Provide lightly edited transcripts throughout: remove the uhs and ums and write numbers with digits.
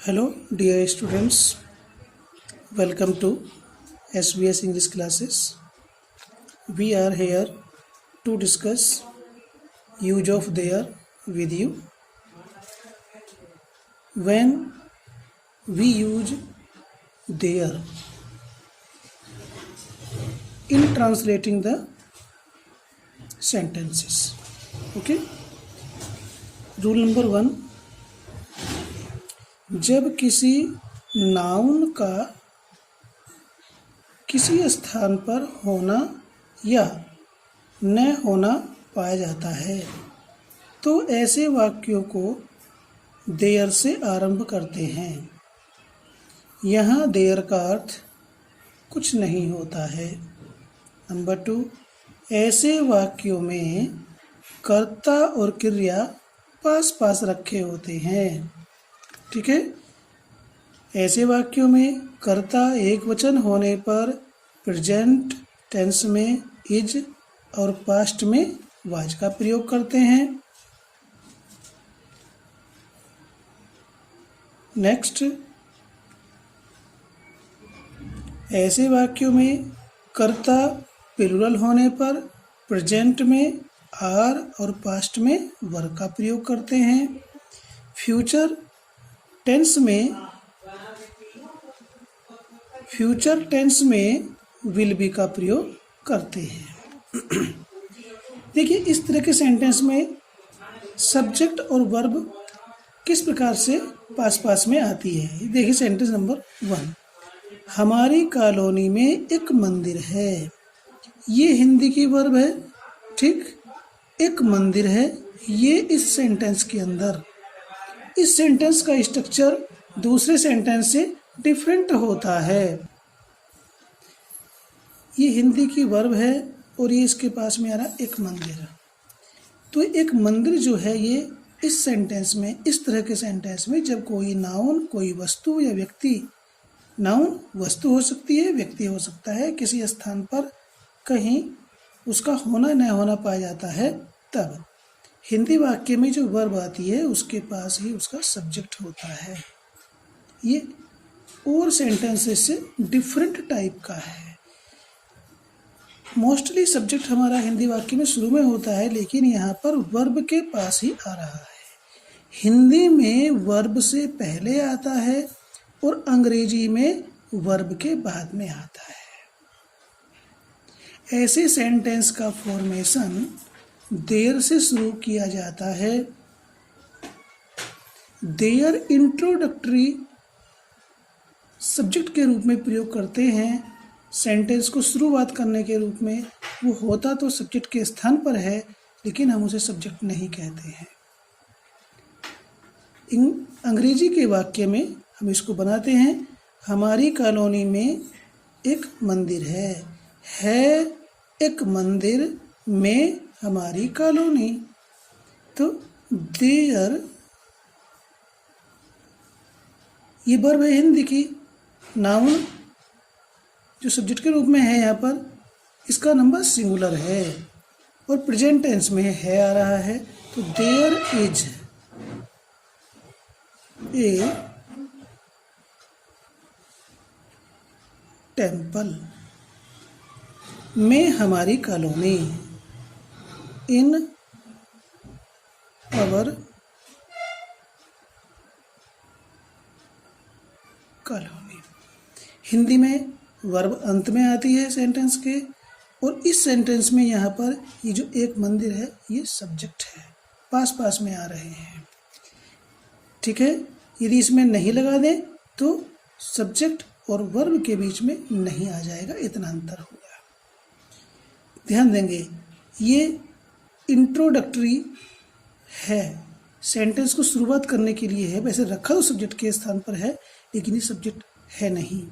Hello, dear students. Welcome to SBS English classes. We are here to discuss use of their with you. When we use their in translating the sentences. Okay. Rule number 1. जब किसी noun का किसी स्थान पर होना या न होना पाया जाता है तो ऐसे वाक्यों को देयर से आरंभ करते हैं। यहाँ देयर का अर्थ कुछ नहीं होता है। नंबर 2, ऐसे वाक्यों में कर्ता और क्रिया पास पास रखे होते हैं। ठीक है। ऐसे वाक्यों में कर्ता एक वचन होने पर प्रेजेंट टेंस में इज और पास्ट में वाज का प्रयोग करते हैं। नेक्स्ट, ऐसे वाक्यों में कर्ता प्लूरल होने पर प्रेजेंट में आर और पास्ट में वर का प्रयोग करते हैं। फ्यूचर टेंस में विल बी का प्रयोग करते हैं। देखिए, इस तरह के सेंटेंस में सब्जेक्ट और वर्ब किस प्रकार से पास पास में आती है। देखिए सेंटेंस नंबर 1, हमारी कॉलोनी में एक मंदिर है। ये हिंदी की वर्ब है। ठीक, एक मंदिर है। ये इस सेंटेंस के अंदर, इस सेंटेंस का स्ट्रक्चर दूसरे सेंटेंस से डिफरेंट होता है। ये हिंदी की वर्ब है और ये इसके पास में आ रहा एक मंदिर। तो एक मंदिर जो है ये इस सेंटेंस में, इस तरह के सेंटेंस में जब कोई नाउन, कोई वस्तु या व्यक्ति, नाउन वस्तु हो सकती है, व्यक्ति हो सकता है, किसी स्थान पर कहीं उसका होना न होना पाया जाता है, तब हिंदी वाक्य में जो वर्ब आती है उसके पास ही उसका सब्जेक्ट होता है। ये और सेंटेंसेस से डिफरेंट टाइप का है। मोस्टली सब्जेक्ट हमारा हिंदी वाक्य में शुरू में होता है, लेकिन यहाँ पर वर्ब के पास ही आ रहा है। हिंदी में वर्ब से पहले आता है और अंग्रेजी में वर्ब के बाद में आता है। ऐसे सेंटेंस का फॉर्मेशन देयर से शुरू किया जाता है। देयर इंट्रोडक्टरी सब्जेक्ट के रूप में प्रयोग करते हैं। सेंटेंस को शुरुआत करने के रूप में वो होता तो सब्जेक्ट के स्थान पर है, लेकिन हम उसे सब्जेक्ट नहीं कहते हैं। अंग्रेजी के वाक्य में हम इसको बनाते हैं, हमारी कॉलोनी में एक मंदिर है एक मंदिर में हमारी कॉलोनी। तो देयर ये वर्ब है हिंदी की। नाउन जो सब्जेक्ट के रूप में है यहाँ पर, इसका नंबर सिंगुलर है और प्रेजेंट टेंस में है आ रहा है। तो देयर इज ए टेम्पल में हमारी कॉलोनी, इन अवर कॉलोनी। हिंदी में वर्ब अंत में आती है सेंटेंस के, और इस सेंटेंस में यहाँ पर ये जो एक मंदिर है ये सब्जेक्ट है, पास पास में आ रहे हैं। ठीक है। यदि इसमें नहीं लगा दें तो सब्जेक्ट और वर्ब के बीच में नहीं आ जाएगा, इतना अंतर होगा। ध्यान देंगे, ये इंट्रोडक्टरी है, सेंटेंस को शुरुआत करने के लिए है। वैसे रखा तो सब्जेक्ट के स्थान पर है, लेकिन ये सब्जेक्ट है नहीं।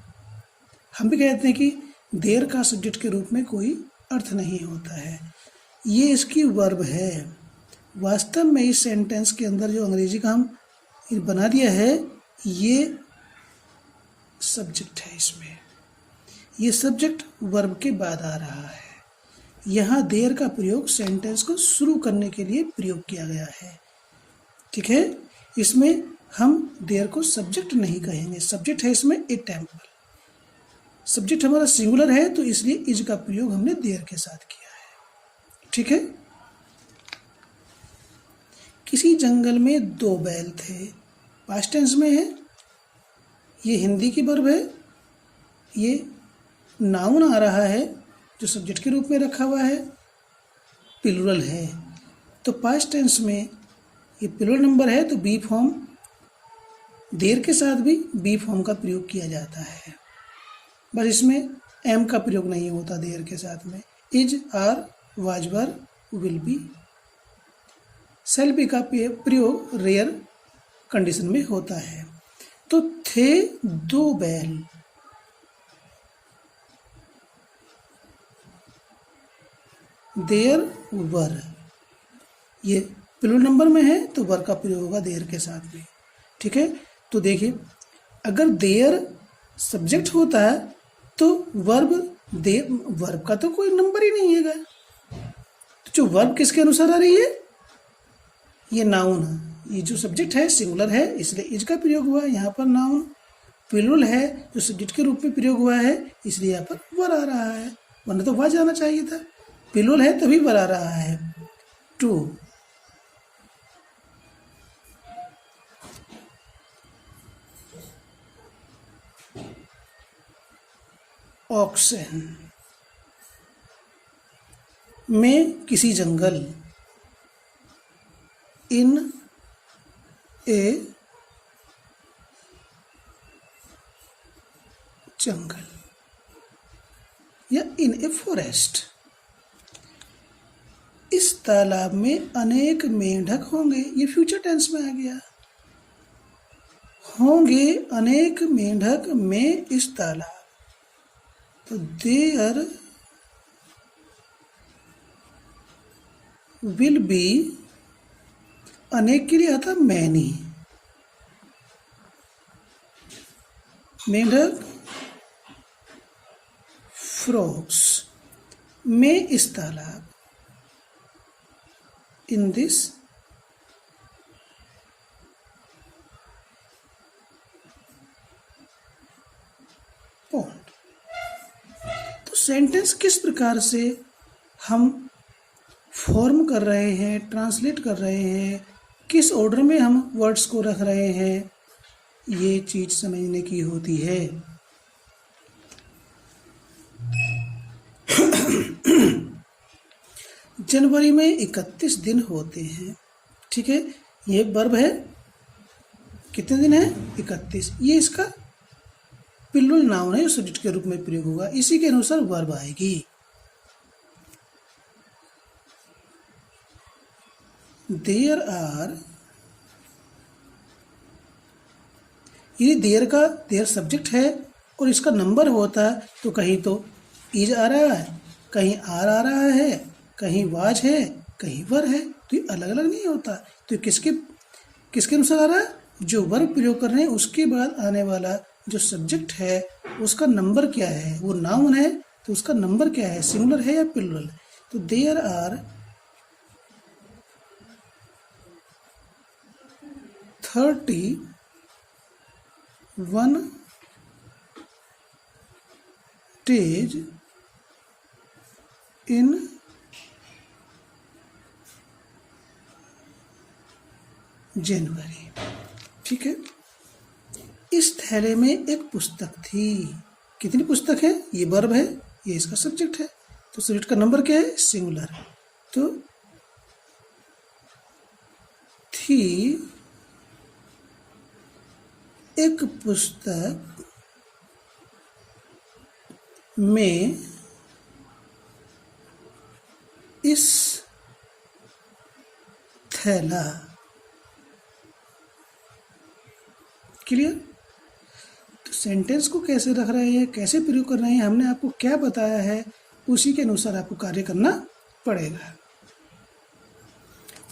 हम भी कहते हैं कि देर का सब्जेक्ट के रूप में कोई अर्थ नहीं होता है। ये इसकी वर्ब है। वास्तव में इस सेंटेंस के अंदर जो अंग्रेजी का हम बना दिया है, ये सब्जेक्ट है। इसमें ये सब्जेक्ट वर्ब के बाद आ रहा है। यहाँ देयर का प्रयोग सेंटेंस को शुरू करने के लिए प्रयोग किया गया है। ठीक है। इसमें हम देयर को सब्जेक्ट नहीं कहेंगे, सब्जेक्ट है इसमें ए टेम्पल। सब्जेक्ट हमारा सिंगुलर है तो इसलिए इज का प्रयोग हमने देयर के साथ किया है। ठीक है। किसी जंगल में 2 बैल थे, पास्ट टेंस में है, ये हिंदी की वर्ब है, ये नाउन आ रहा है जो सब्जेक्ट के रूप में रखा हुआ है, प्लूरल है, तो पास्ट टेंस में ये प्लूरल नंबर है तो बी फॉर्म, देर के साथ भी बी फॉर्म का प्रयोग किया जाता है, बस इसमें एम का प्रयोग नहीं होता देर के साथ में। Is, are, was were, will be, shall be का प्रयोग रेयर कंडीशन में होता है। तो थे 2 बैल, देयर वर, ये प्लूरल नंबर में है तो वर का प्रयोग होगा देयर के साथ में। ठीक है। तो देखिए, अगर देयर सब्जेक्ट होता है तो वर्ब वर्ब का तो कोई नंबर ही नहीं है। तो जो वर्ब किसके अनुसार आ रही है, ये नाउन है, ये जो सब्जेक्ट है सिंगुलर है इसलिए इज का प्रयोग हुआ है यहाँ पर, नाउन प्लूरल है जो सब्जेक्ट के रूप में प्रयोग हुआ है इसलिए यहाँ पर वर आ रहा है, वरना तो वाज आना चाहिए था, प्लूरल है तभी वर आ रहा है। 2 ऑक्सन, में किसी जंगल, इन ए जंगल या इन ए फॉरेस्ट, इस तालाब में अनेक मेंढक होंगे, ये फ्यूचर टेंस में आ गया, होंगे अनेक मेंढक में इस तालाब, तो देयर विल बी, अनेक के लिए आता मैनी, मेंढक फ्रॉग्स में इस तालाब, इन दिस पॉन्ड। तो सेंटेंस किस प्रकार से हम फॉर्म कर रहे हैं, ट्रांसलेट कर रहे हैं, किस ऑर्डर में हम वर्ड्स को रख रहे हैं, ये चीज समझने की होती है। जनवरी में 31 दिन होते हैं। ठीक है, ये वर्ब है, कितने दिन है 31, ये इसका प्लूरल नाउन है, सब्जेक्ट के रूप में प्रयोग होगा, इसी के अनुसार वर्ब आएगी। देयर आर, ये देयर सब्जेक्ट है और इसका नंबर होता है तो कहीं तो इज आ रहा है, कहीं आर आ रहा है, कहीं वाज है, कहीं वर है, तो ये अलग अलग नहीं होता। तो किसके अनुसार आ रहा है, जो वर्ब प्रयोग कर रहे हैं उसके बाद आने वाला जो सब्जेक्ट है उसका नंबर क्या है, वो नाउन है तो उसका नंबर क्या है, सिंगुलर है या प्लूरल। तो देयर आर 31 days इन जनवरी। ठीक है, इस थैले में एक पुस्तक थी, कितनी पुस्तक है, ये वर्ब है, ये इसका सब्जेक्ट है, तो सब्जेक्ट का नंबर क्या है, सिंगुलर, तो थी एक पुस्तक में इस थैला। क्लियर। तो सेंटेंस को कैसे रख रहे हैं, कैसे प्रयोग कर रहे हैं, हमने आपको क्या बताया है उसी के अनुसार आपको कार्य करना पड़ेगा।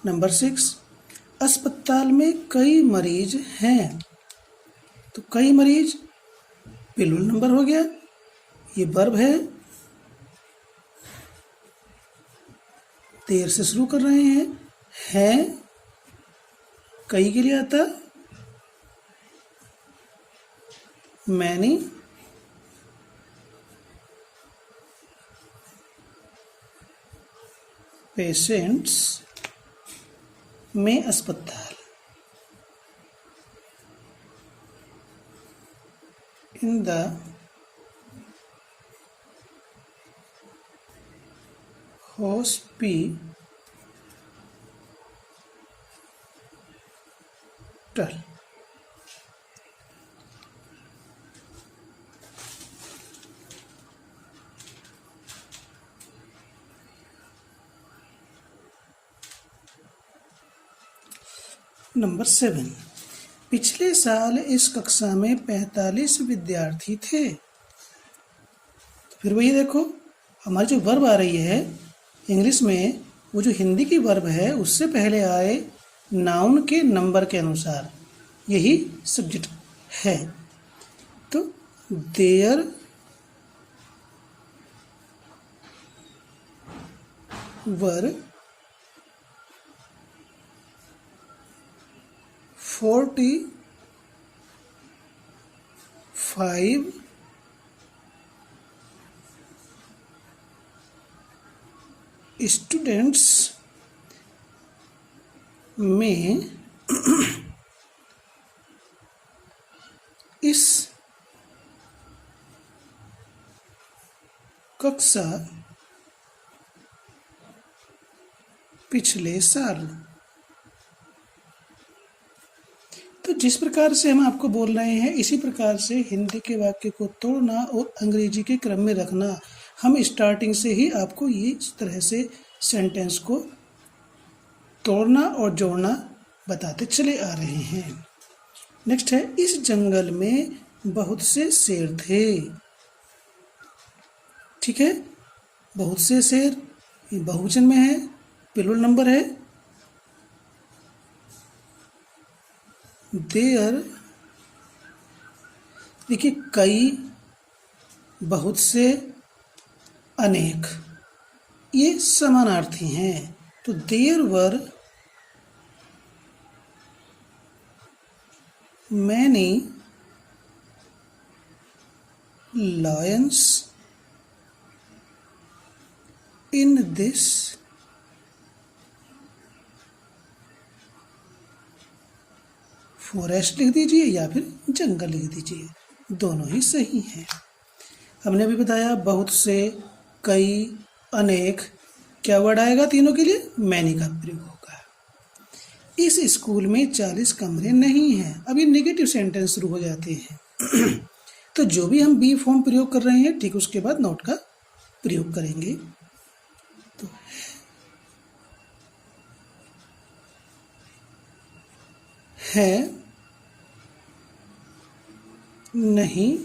नंबर 6, अस्पताल में कई मरीज हैं। तो कई मरीज प्लूरल नंबर हो गया, ये वर्ब है, देर से शुरू कर रहे हैं कई के लिए आता मैनी पेशेंट्स में अस्पताल, इन द हॉस्पिटल। नंबर 7, पिछले साल इस कक्षा में 45 विद्यार्थी थे। तो फिर वही देखो, हमारी जो वर्ब आ रही है इंग्लिश में, वो जो हिंदी की वर्ब है उससे पहले आए नाउन के नंबर के अनुसार, यही सब्जेक्ट है। तो देयर वर 45 स्टूडेंट्स में इस कक्षा पिछले साल। तो जिस प्रकार से हम आपको बोल रहे हैं इसी प्रकार से हिंदी के वाक्य को तोड़ना और अंग्रेजी के क्रम में रखना, हम स्टार्टिंग से ही आपको ये इस तरह से सेंटेंस को तोड़ना और जोड़ना बताते चले आ रहे हैं। नेक्स्ट है, इस जंगल में बहुत से शेर थे। ठीक है, बहुत से शेर, ये बहुवचन में है, प्लूरल नंबर है। देयर, देखिए कई, बहुत से, अनेक, ये समानार्थी हैं। तो there were many lions in this forest लिख दीजिए या फिर जंगल लिख दीजिए, दोनों ही सही हैं। हमने अभी बताया बहुत से, कई, अनेक, क्या वर्ड आएगा तीनों के लिए? मैनी का प्रयोग होगा। इस स्कूल में 40 कमरे नहीं हैं। अब ये नेगेटिव सेंटेंस शुरू हो जाते हैं। तो जो भी हम बी फॉर्म प्रयोग कर रहे हैं ठीक उसके बाद नोट का प्रयोग करेंगे। तो है, नहीं,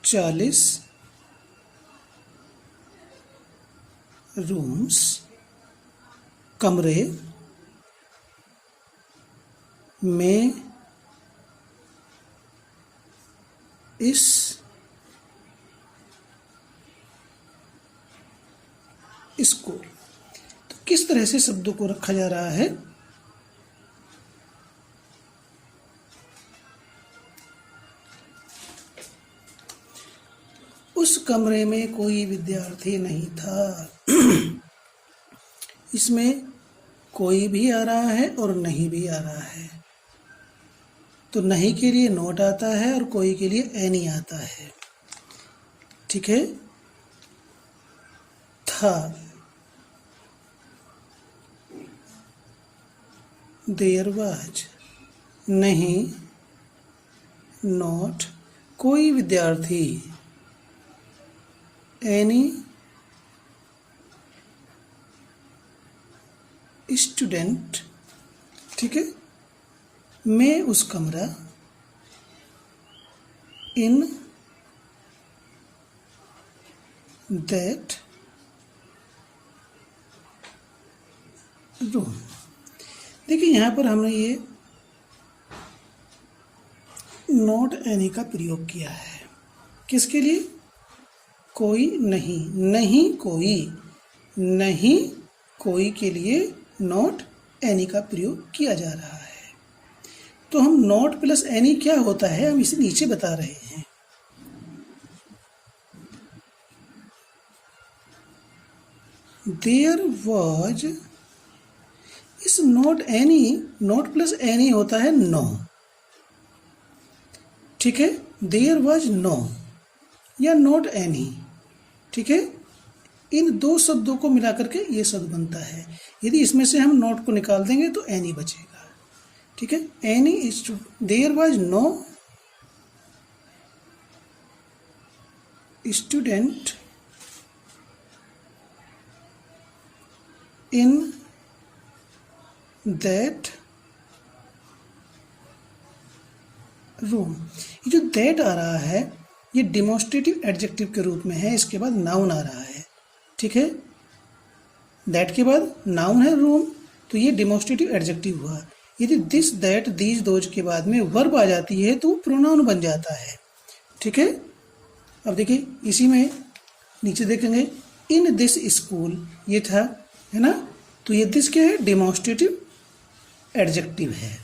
चालीस रूम्स, कमरे में इस स्कूल। तो किस तरह से शब्दों को रखा जा रहा है? उस कमरे में कोई विद्यार्थी नहीं था। इसमें कोई भी आ रहा है और नहीं भी आ रहा है। तो नहीं के लिए नोट आता है और कोई के लिए एनी आता है। ठीक है, था, देयर वाज, नहीं, नॉट, कोई विद्यार्थी, एनी स्टूडेंट। ठीक है, में उस कमरा, इन दैट रूम। देखिए यहाँ पर हमने ये नॉट एनी का प्रयोग किया है। किसके लिए? कोई नहीं, नहीं कोई, नहीं कोई के लिए नॉट एनी का प्रयोग किया जा रहा है। तो हम नॉट प्लस एनी क्या होता है हम इसे नीचे बता रहे हैं। देयर वॉज, इस not any, not plus any होता है नो, ठीक है। देयर वॉज नो या नॉट एनी, ठीक है। इन दो शब्दों को मिलाकर के ये शब्द बनता है। यदि इसमें से हम नॉट को निकाल देंगे तो एनी बचेगा, ठीक है। Any is, there was no student in that room. ये जो दैट आ रहा है ये डिमॉन्स्ट्रेटिव एडजेक्टिव के रूप में है, इसके बाद नाउन आ रहा है, ठीक है। दैट के बाद नाउन है रूम, तो ये डिमॉन्स्ट्रेटिव एडजेक्टिव हुआ। यदि दिस, दैट, दीज, दोज के बाद में वर्ब आ जाती है तो वो प्रोनाउन बन जाता है, ठीक है। अब देखिए इसी में नीचे देखेंगे इन दिस स्कूल, ये था, है ना। तो ये दिस क्या है, डिमॉन्स्ट्रेटिव एडजेक्टिव है।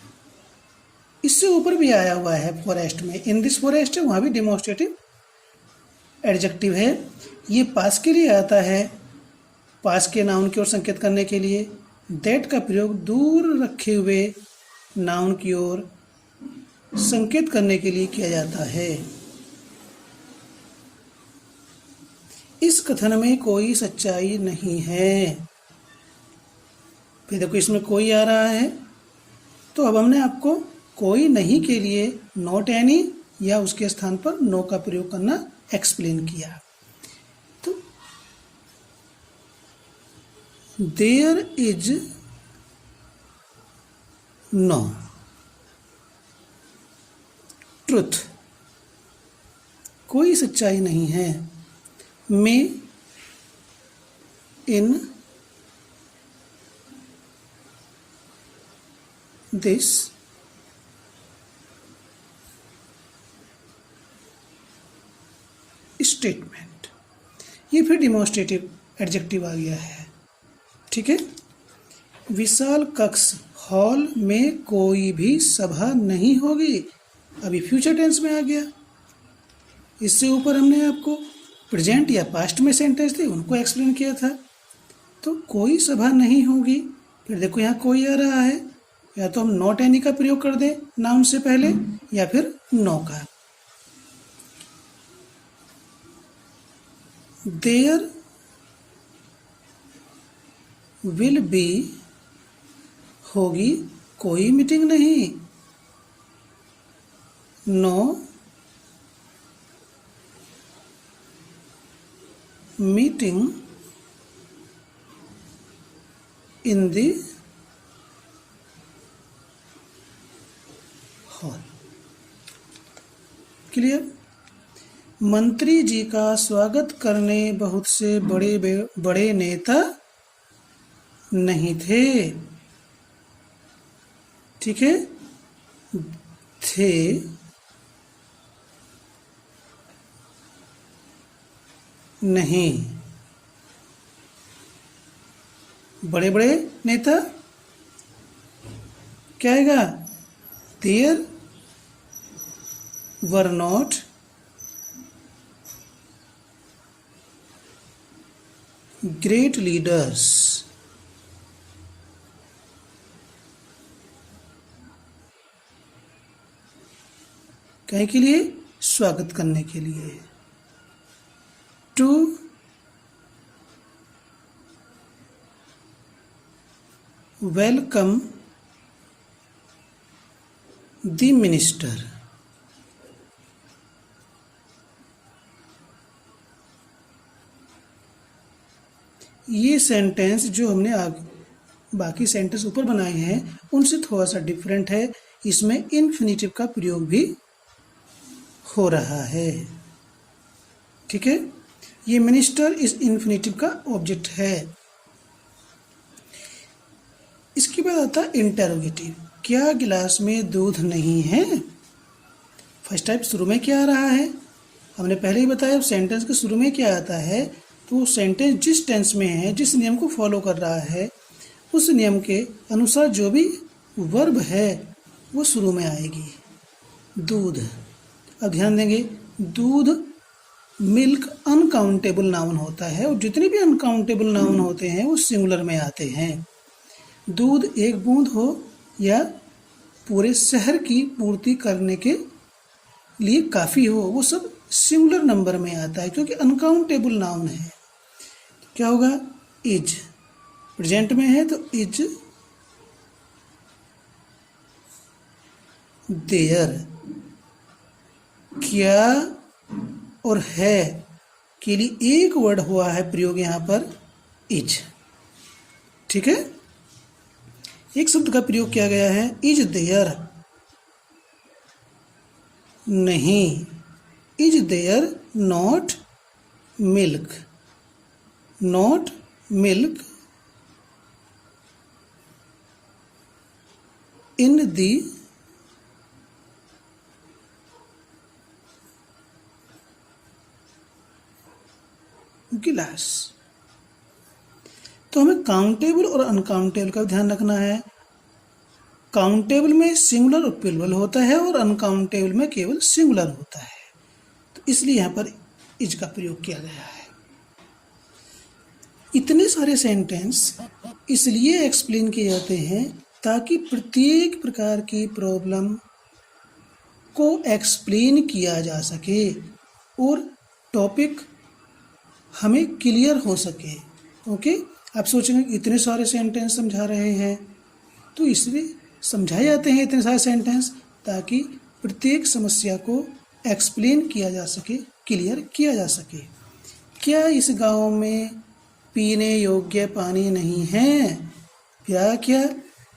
इससे ऊपर भी आया हुआ है फॉरेस्ट में, इन दिस फॉरेस्ट है, वहाँ भी डिमॉन्स्ट्रेटिव एडजेक्टिव है। ये पास के लिए आता है, पास के नाउन की ओर संकेत करने के लिए। दैट का प्रयोग दूर रखे हुए नाउन की ओर संकेत करने के लिए किया जाता है। इस कथन में कोई सच्चाई नहीं है। फिर देखो इसमें कोई आ रहा है, तो अब हमने आपको कोई नहीं के लिए नॉट एनी या उसके स्थान पर नो का प्रयोग करना एक्सप्लेन किया। तो देयर इज नो ट्रुथ, कोई सच्चाई नहीं है। मे इन दिस स्टेटमेंट, ये फिर डिमॉन्स्ट्रेटिव एडजेक्टिव आ गया है, ठीक है। विशाल कक्ष, हॉल में कोई भी सभा नहीं होगी, अभी फ्यूचर टेंस में आ गया। इससे ऊपर हमने आपको प्रेजेंट या पास्ट में सेंटेंस थे उनको एक्सप्लेन किया था। तो कोई सभा नहीं होगी, फिर देखो यहाँ कोई आ रहा है, या तो हम नॉट एनी का प्रयोग कर दें नाउन से पहले या फिर नो का। देयर विल बी, होगी कोई मीटिंग नहीं, no meeting in the hall. Clear. मंत्री जी का स्वागत करने बहुत से बड़े बड़े नेता नहीं थे, ठीक है। थे नहीं, बड़े बड़े नेता क्या आएगा, there were not great leaders, कहीं के लिए, स्वागत करने के लिए। टू वेलकम द मिनिस्टर, ये सेंटेंस जो हमने आगे बाकी सेंटेंस ऊपर बनाए हैं उनसे थोड़ा सा डिफरेंट है। इसमें इन्फिनिटिव का प्रयोग भी हो रहा है, ठीक है। ये मिनिस्टर इस इन्फिनिटिव का ऑब्जेक्ट है। इसके बाद आता है इंटेरोगेटिव, क्या गिलास में दूध नहीं है। फर्स्ट टाइप शुरू में क्या आ रहा है, हमने पहले ही बताया सेंटेंस के शुरू में क्या आता है, तो सेंटेंस जिस टेंस में है, जिस नियम को फॉलो कर रहा है, उस नियम के अनुसार जो भी वर्ब है वो शुरू में आएगी। दूध, अब ध्यान देंगे, दूध मिल्क अनकाउंटेबल नाउन होता है और जितने भी अनकाउंटेबल नाउन होते हैं वो सिंगुलर में आते हैं। दूध एक बूंद हो या पूरे शहर की पूर्ति करने के लिए काफ़ी हो, वो सब सिंगुलर नंबर में आता है क्योंकि अनकाउंटेबल नाउन है। क्या होगा? इज, प्रेजेंट में है तो इज देयर। क्या और है के लिए एक वर्ड हुआ है प्रयोग यहाँ पर, इज। ठीक है, एक शब्द का प्रयोग किया गया है, इज देयर, नहीं, is there not milk, not milk in the glass. तो हमें काउंटेबल और अनकाउंटेबल का ध्यान रखना है। काउंटेबल में सिंगुलर और प्लूरल होता है और अनकाउंटेबल में केवल सिंगुलर होता है, तो इसलिए यहाँ पर इज का प्रयोग किया गया है। इतने सारे सेंटेंस इसलिए एक्सप्लेन किए जाते हैं ताकि प्रत्येक प्रकार की प्रॉब्लम को एक्सप्लेन किया जा सके और टॉपिक हमें क्लियर हो सके। ओके, आप सोचेंगे इतने सारे सेंटेंस समझा रहे हैं, तो इसलिए समझाए जाते हैं इतने सारे सेंटेंस ताकि प्रत्येक समस्या को एक्सप्लेन किया जा सके, क्लियर किया जा सके। क्या इस गांव में पीने योग्य पानी नहीं है? क्या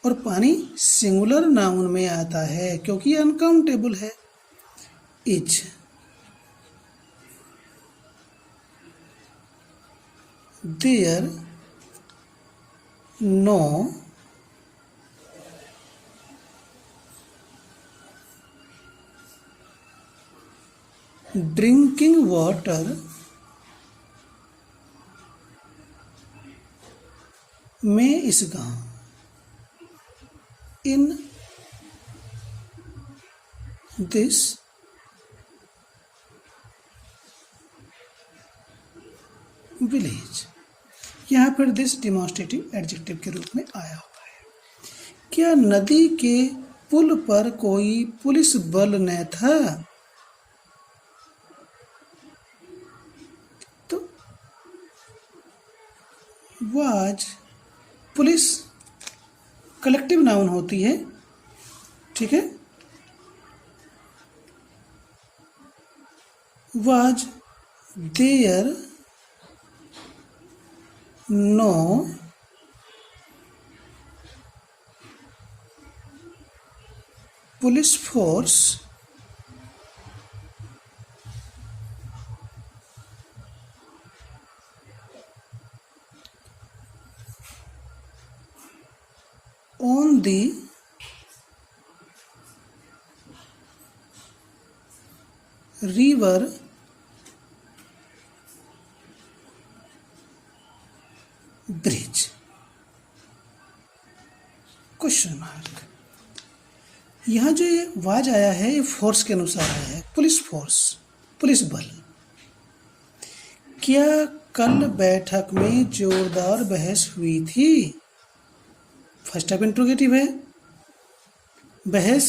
और पानी सिंगुलर नाउन में आता है क्योंकि अनकाउंटेबल है। Is there no drinking water में इस गांव, इन दिस विलेज। यहाँ पर दिस डिमॉन्स्ट्रेटिव एडजेक्टिव के रूप में आया हुआ है। क्या नदी के पुल पर कोई पुलिस बल न था? तो वाज, पुलिस कलेक्टिव नाउन होती है, ठीक है। Was there no police force on the river bridge? Question mark. यहाँ जो ये वाज आया है ये फोर्स के अनुसार आया है, पुलिस फोर्स, पुलिस बल। क्या कल बैठक में जोरदार बहस हुई थी? फर्स्ट टाइप इंट्रोगेटिव है। बहस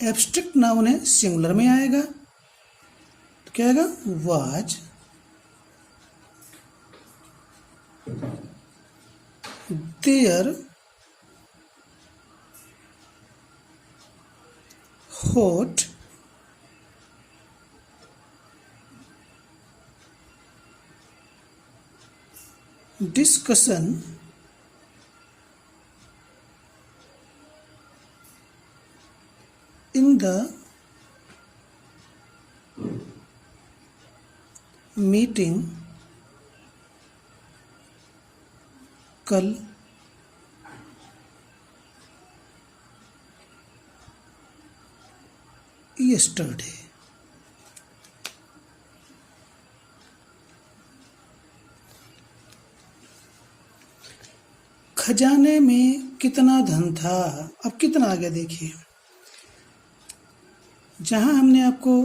एब्स्ट्रैक्ट नाउन है, सिंगुलर में आएगा, तो क्या आएगा? Was there hot discussion in the meeting कल yesterday। खजाने में कितना धन था। अब कितना आ गया देखिए, जहाँ हमने आपको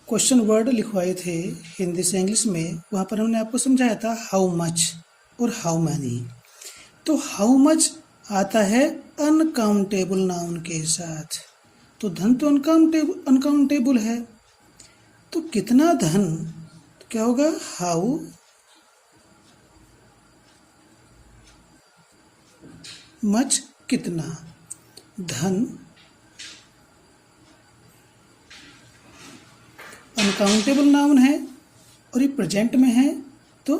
क्वेश्चन वर्ड लिखवाए थे हिंदी से इंग्लिश में, वहाँ पर हमने आपको समझाया था हाउ मच और हाउ मैनी। तो हाउ मच आता है अनकाउंटेबल नाउन के साथ, तो धन तो अनकाउंटेबल है, तो कितना धन, तो क्या होगा, हाउ मच कितना, धन अनकाउंटेबल नाउन है और ये प्रेजेंट में है तो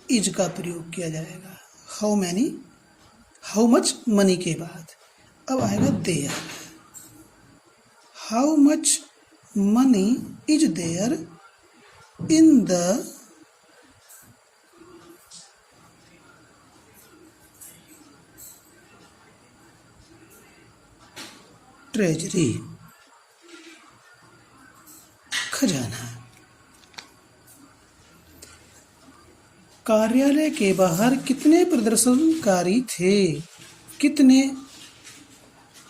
इज का प्रयोग किया जाएगा। How many, how much money के बाद अब आएगा there. How much money is there in the treasury, खजाना। कार्यालय के बाहर कितने प्रदर्शनकारी थे। कितने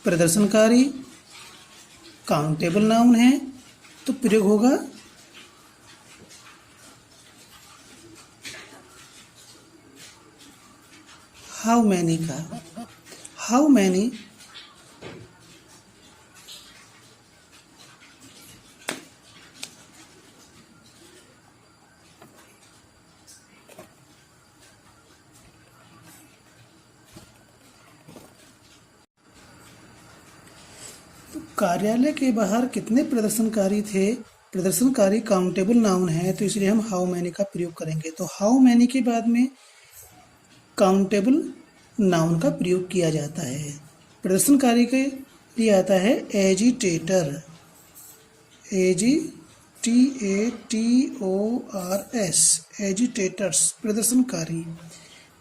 प्रदर्शनकारी काउंटेबल नाउन है तो प्रयोग होगा हाउ मैनी का। हाउ मैनी कार्यालय के बाहर कितने प्रदर्शनकारी थे, प्रदर्शनकारी काउंटेबल नाउन है तो इसलिए हम हाउ मैनी का प्रयोग करेंगे। तो हाउ मैनी के बाद में काउंटेबल नाउन का प्रयोग किया जाता है। प्रदर्शनकारी के लिए आता है एजिटेटर, AGTATORS, एजिटेटर्स, प्रदर्शनकारी।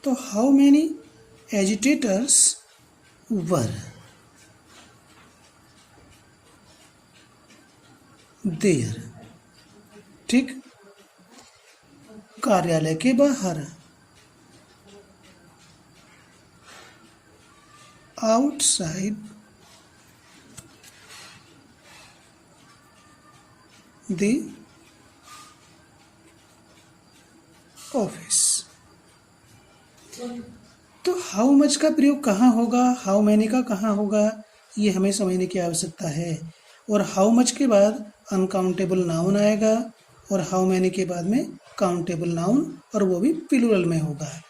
तो how many agitators were there, ठीक। कार्यालय के बाहर आउटसाइड द ऑफिस। तो हाउ मच का प्रयोग कहाँ होगा, हाउ मैनी का कहाँ होगा, ये हमें समझने की आवश्यकता है। और हाउ मच के बाद अनकाउंटेबल नाउन आएगा और हाउ मैनी के बाद में काउंटेबल नाउन, और वो भी प्लूरल में होगा,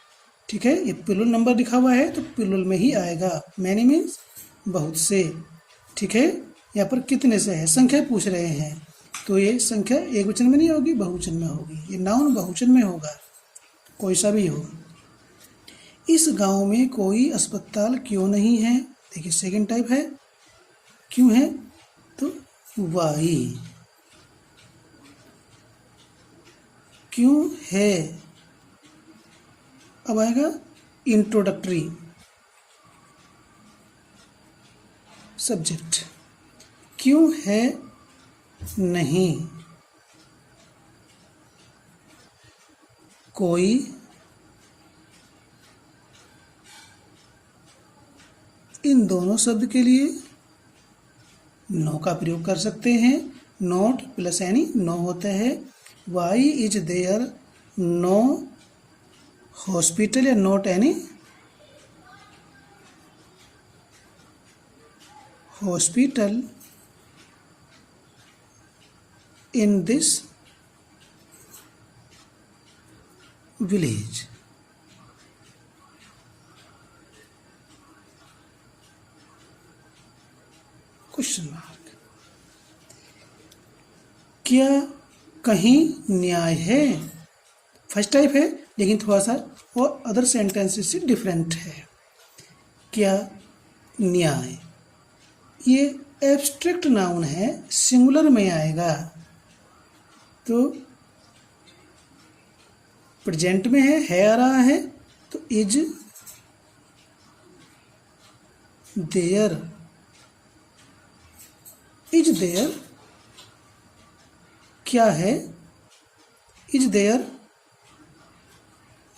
ठीक है। ये प्लूरल नंबर लिखा हुआ है तो प्लूरल में ही आएगा। मैनी मीन्स बहुत से, ठीक है। यहाँ पर कितने से है, संख्या पूछ रहे हैं तो ये संख्या एक वचन में नहीं होगी, बहुवचन में होगी। ये नाउन बहुवचन में होगा, कोई सा भी हो। इस गांव में कोई अस्पताल क्यों नहीं है। देखिए सेकंड टाइप है, क्यों है तो वाई, क्यों है। अब आएगा इंट्रोडक्टरी सब्जेक्ट, क्यों है नहीं, कोई इन दोनों शब्द के लिए नो का प्रयोग कर सकते हैं। नॉट प्लस एनी नो होता है। Why is there no hospital या not any hospital in this village. Question mark. क्या कहीं न्याय है, फर्स्ट टाइप है लेकिन थोड़ा सा और अदर सेंटेंसेस से डिफरेंट है। क्या न्याय, ये एब्स्ट्रैक्ट नाउन है, सिंगुलर में आएगा तो प्रेजेंट में है आ रहा है तो इज देयर, इज देयर क्या है, इज देयर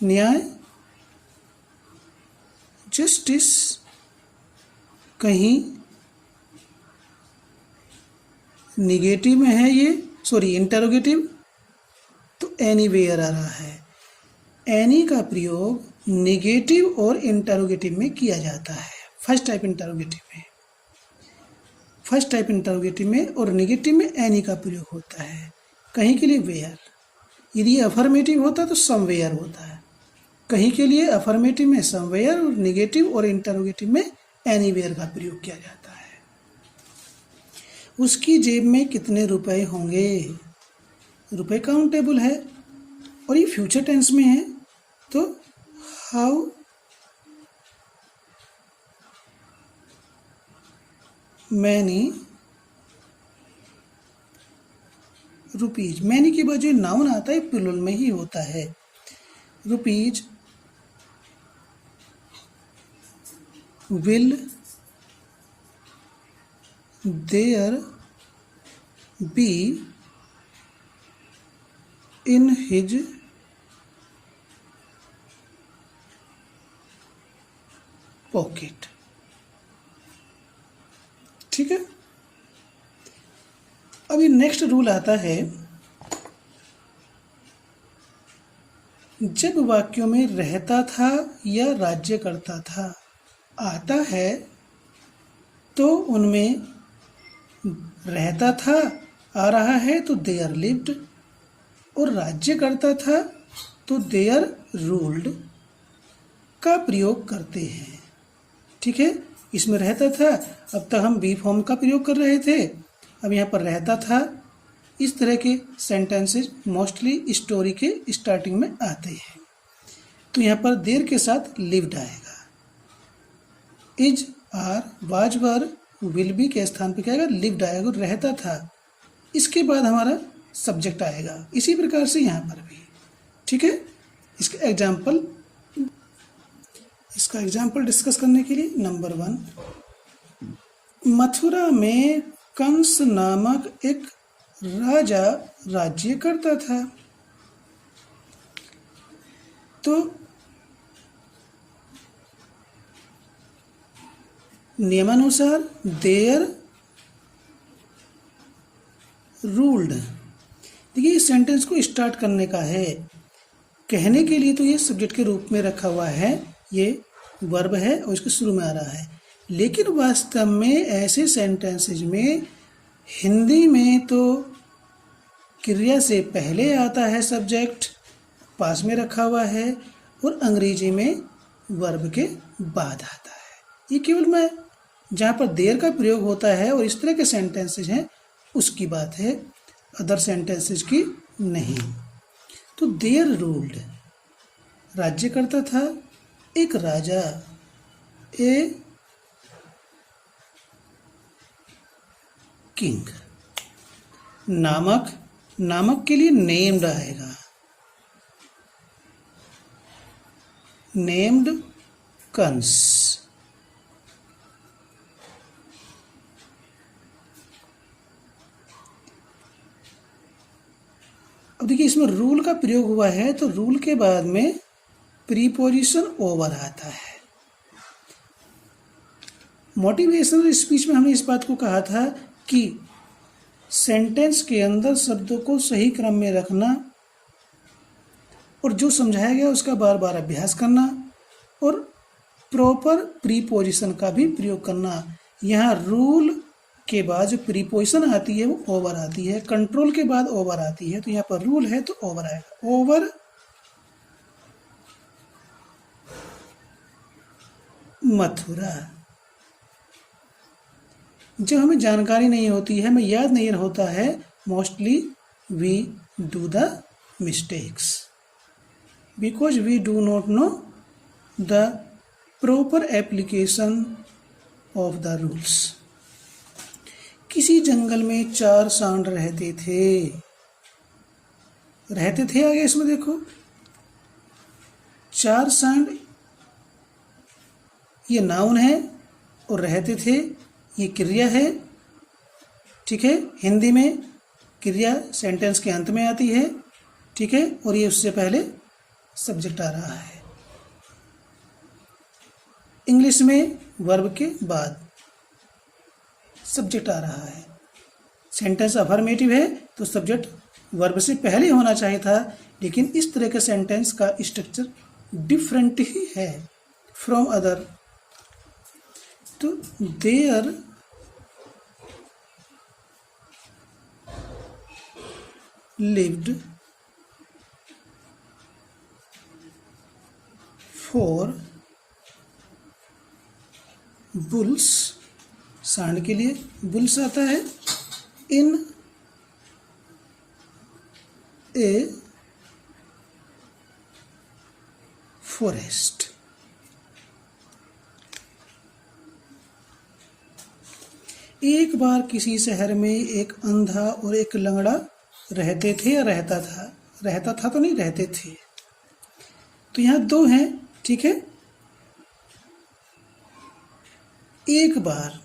न्याय जस्टिस कहीं निगेटिव में है, ये सॉरी इंटरोगेटिव, तो एनीवेयर आ रहा है। एनी का प्रयोग निगेटिव और इंटरोगेटिव में किया जाता है। फर्स्ट टाइप इंटरोगेटिव में और निगेटिव में एनी का प्रयोग होता है। कहीं के लिए वेयर, यदि अफर्मेटिव होता तो समवेयर होता है। कहीं के लिए अफर्मेटिव में समवेयर और निगेटिव और इंटरोगेटिव में एनीवेयर का प्रयोग किया जाता है। उसकी जेब में कितने रुपए होंगे? रुपए काउंटेबल है और ये फ्यूचर टेंस में है, तो हाउ मैनी रुपीज। मैनी के बाद जो नाउन आता है प्लूरल में ही होता है। Rupees will there be in his pocket. ठीक है, अभी नेक्स्ट रूल आता है, जब वाक्यों में रहता था या राज्य करता था आता है तो उनमें रहता था आ रहा है तो देयर लिव्ड, और राज्य करता था तो देयर रूल्ड का प्रयोग करते हैं। ठीक है, इसमें रहता था, अब तक हम बी फॉर्म का प्रयोग कर रहे थे, अब यहाँ पर रहता था। इस तरह के सेंटेंसेस मोस्टली स्टोरी के स्टार्टिंग में आते हैं, तो यहाँ पर देर के साथ लिव्ड आएगा। Is are was were will be के स्थान पे क्या आएगा? लिव्ड आएगा, रहता था। इसके बाद हमारा सब्जेक्ट आएगा। इसी प्रकार से यहाँ पर भी। ठीक है, इसका एग्जाम्पल डिस्कस करने के लिए नंबर 1, मथुरा में कंस नामक एक राजा राज्य करता था। तो नियमानुसार देयर रूल्ड। देखिए, इस सेंटेंस को स्टार्ट करने का है, कहने के लिए तो ये सब्जेक्ट के रूप में रखा हुआ है, ये वर्ब है और इसके शुरू में आ रहा है। लेकिन वास्तव में ऐसे सेंटेंसेज में हिंदी में तो क्रिया से पहले आता है सब्जेक्ट, पास में रखा हुआ है, और अंग्रेजी में वर्ब के बाद आता है। ये केवल मैं जहाँ पर देयर का प्रयोग होता है और इस तरह के सेंटेंसेज हैं उसकी बात है, अदर सेंटेंसेज की नहीं। तो देयर रूल्ड, राज्य करता था एक राजा, ए किंग। नामक के लिए नेम्ड आएगा, नेम्ड कंस। अब देखिए, इसमें रूल का प्रयोग हुआ है तो रूल के बाद में प्रीपोजिशन ओवर आता है। मोटिवेशनल स्पीच में हमने इस बात को कहा था कि सेंटेंस के अंदर शब्दों को सही क्रम में रखना और जो समझाया गया उसका बार बार अभ्यास करना और प्रॉपर प्रीपोजिशन का भी प्रयोग करना। यहाँ रूल के बाद जो प्रीपोजिशन आती है वो ओवर आती है, कंट्रोल के बाद ओवर आती है, तो यहाँ पर रूल है तो ओवर आएगा। ओवर मथुरा। जब हमें जानकारी नहीं होती है, हमें याद नहीं होता है, mostly we do the mistakes because we do not know the proper application of the rules. किसी जंगल में 4 सांड रहते थे आगे इसमें देखो 4 सांड, ये नाउन है और रहते थे ये क्रिया है। ठीक है, हिंदी में क्रिया सेंटेंस के अंत में आती है। ठीक है, और ये उससे पहले सब्जेक्ट आ रहा है। इंग्लिश में वर्ब के बाद सब्जेक्ट आ रहा है। सेंटेंस अफर्मेटिव है तो सब्जेक्ट वर्ब से पहले होना चाहिए था, लेकिन इस तरह के सेंटेंस का स्ट्रक्चर डिफरेंट ही है फ्रॉम अदर। तो देयर लिव्ड 4 बुल्स, सांड के लिए बुल्स आता है, इन ए फॉरेस्ट। एक बार किसी शहर में एक अंधा और एक लंगड़ा रहते थे या रहता था, रहता था तो नहीं, रहते थे। तो यहाँ दो हैं, ठीक है। एक बार,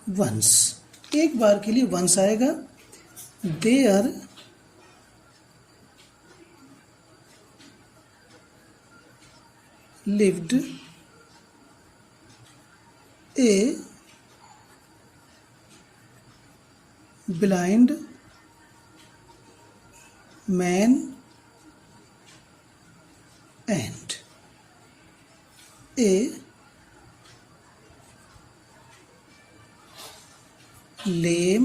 वंस, एक बार के लिए वंस आएगा। There lived a blind man and a lame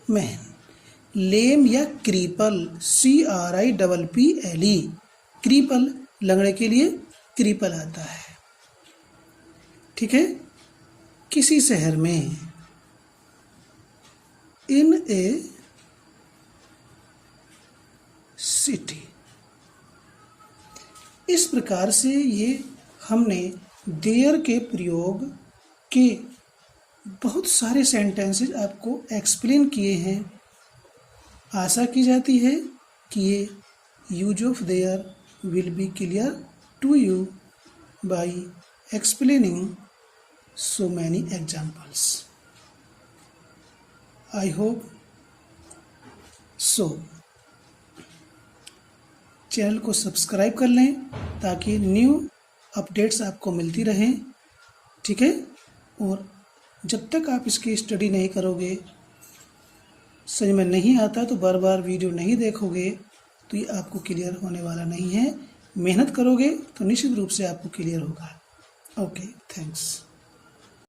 man. Lame या क्रीपल, CRIPPLE, क्रीपल, लंगड़े के लिए क्रीपल आता है, ठीक है। किसी शहर में, इन ए सिटी। इस प्रकार से ये हमने देयर के प्रयोग के बहुत सारे सेंटेंसेस आपको एक्सप्लेन किए हैं। आशा की जाती है कि ये use of there will be clear to you by explaining so many examples. I hope so. Channel को सब्सक्राइब कर लें ताकि न्यू अपडेट्स आपको मिलती रहें, ठीक है। और जब तक आप इसकी स्टडी नहीं करोगे, समझ में नहीं आता, तो बार बार वीडियो नहीं देखोगे तो ये आपको क्लियर होने वाला नहीं है। मेहनत करोगे तो निश्चित रूप से आपको क्लियर होगा। Okay, thanks.